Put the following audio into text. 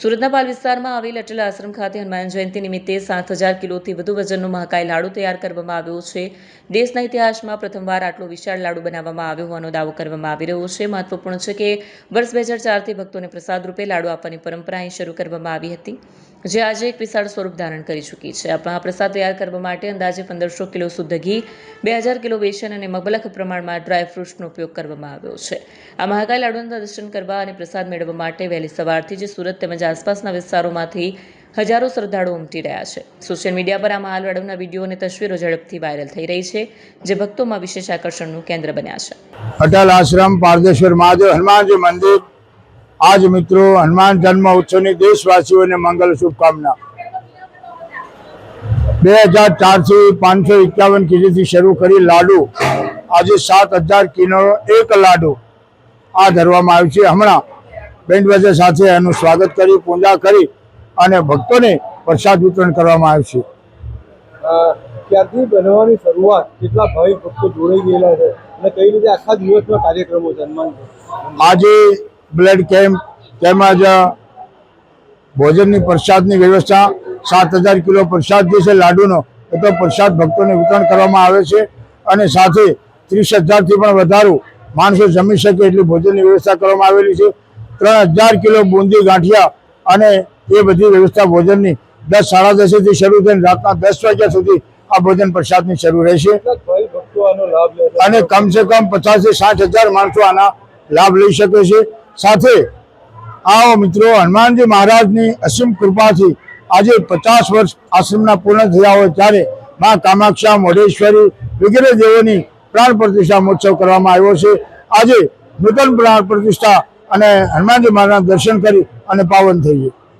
સુરતના પાલ વિસ્તારમાં આવેલ અટલ આશ્રમ ખાતે હનુમાન જયંતિ નિમિત્તે 7,000 કિલોથી વધુ વજનનો મહાકાય લાડુ તૈયાર કરવામાં આવ્યો છે। દેશના ઇતિહાસમાં પ્રથમવાર આટલો વિશાળ લાડુ બનાવવામાં આવ્યો હોવાનો દાવો કરવામાં આવી રહ્યો છે। મહત્વપૂર્ણ છે કે વર્ષ 2004થી ભક્તોને પ્રસાદ રૂપે લાડુ આપવાની પરંપરા અહીં શરૂ કરવામાં આવી હતી, જે આજે એક વિશાળ સ્વરૂપ ધારણ કરી ચૂકી છે। આ મહાપ્રસાદ તૈયાર કરવા માટે અંદાજે 1500 કિલો શુદ્ધ ઘી, 2000 કિલો બેસન અને મબલખ પ્રમાણમાં ડ્રાય ફ્રૂટ્સનો ઉપયોગ કરવામાં આવ્યો છે। આ મહાકાય લાડુના દર્શન કરવા અને પ્રસાદ મેળવવા માટે વહેલી સવારથી જ સુરત તેમજ આસપાસના વિસ્તારોમાંથી હજારો શ્રદ્ધાળુઓ ઉમટી રહ્યા છે। સોશિયલ મીડિયા પર આ મહાલાડુના વિડીયો અને તસવીરો ઝડપથી વાયરલ થઈ રહી છે, જે ભક્તોમાં વિશેષ આકર્ષણનું કેન્દ્ર બન્યા છે। અટલ આશ્રમ પારદેશ્વર મહાદેવ હનુમાનજી મંદિર। आज मित्रों हनुमान जन्म उत्सव ની દેશવાસીઓને મંગલ શુભકામના। 2004 થી 551 કિલોથી શરૂ કરી લાડુ આજે 7,000 કિલો એક લાડુ આ ધરવામાં આવ્યું છે। હમણાં બેન્ડ બાજા સાથે એનું સ્વાગત કરી, પૂજા કરી અને ભક્તોને પ્રસાદ વિતરણ કરવામાં આવ્યું છે। ક્યારથી બનવાની શરૂઆત, કેટલા ભાવિક ભક્તો જોડાઈ ગયેલા છે અને કઈ રીતે આખા દિવસના કાર્યક્રમો છે? આજે બ્લડ કેમ્પ તેમજ ભોજનની પ્રસાદની વ્યવસ્થા, 7,000 કિલો પ્રસાદ જે છે લાડુનો એ તો પ્રસાદ ભક્તોને વિતરણ કરવામાં આવે છે અને સાથે 30,000થી પણ વધારે માણસો જમી શકે એટલી ભોજનની વ્યવસ્થા કરવામાં આવેલી છે। 3,000 કિલો બુંદી ગાંઠિયા અને એ બધી વ્યવસ્થા ભોજનની 10, 10:30 થી શરૂ થઈને રાતના 10 વાગ્યા સુધી આ ભોજન પ્રસાદની શરૂ રહેશે અને કમસે કમ 50,000 થી 60,000 માણસો આના લાભ લઈ શકે છે। સાથે આવો મિત્રો, હનુમાનજી મહારાજની અસીમ કૃપાથી આજે 50 વર્ષ આશ્રમના પૂર્ણ થયા હોય ત્યારે માં કામાખ્યા, મોઢેશ્વરી વગેરે દેવોની પ્રાણ પ્રતિષ્ઠા મહોત્સવ કરવામાં આવ્યો છે। આજે નૂતન પ્રાણ પ્રતિષ્ઠા અને હનુમાનજી મહારાજના દર્શન કરી અને પાવન થઈએ।